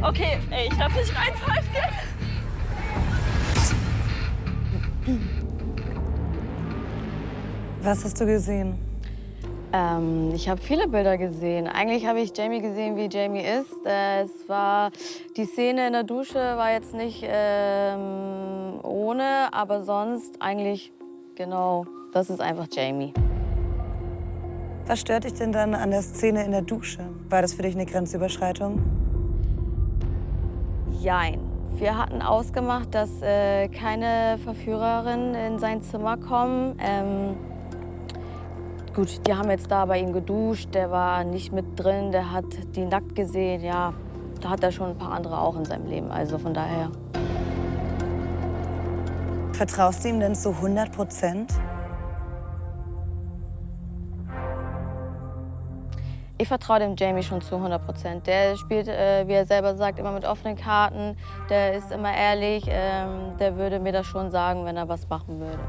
Okay, ey, ich darf nicht reinfallen. Was hast du gesehen? Ich habe viele Bilder gesehen. Eigentlich habe ich Jamie gesehen, wie Jamie ist. Die Szene in der Dusche war jetzt nicht ohne, aber sonst eigentlich, genau, das ist einfach Jamie. Was stört dich denn dann an der Szene in der Dusche? War das für dich eine Grenzüberschreitung? Jein. Wir hatten ausgemacht, dass keine Verführerinnen in sein Zimmer kommen. Gut, die haben jetzt da bei ihm geduscht, der war nicht mit drin, der hat die nackt gesehen, ja. Da hat er schon ein paar andere auch in seinem Leben, also von daher. Vertraust du ihm denn zu 100%? Ich vertraue dem Jamie schon zu 100%. Der spielt, wie er selber sagt, immer mit offenen Karten, der ist immer ehrlich, der würde mir das schon sagen, wenn er was machen würde.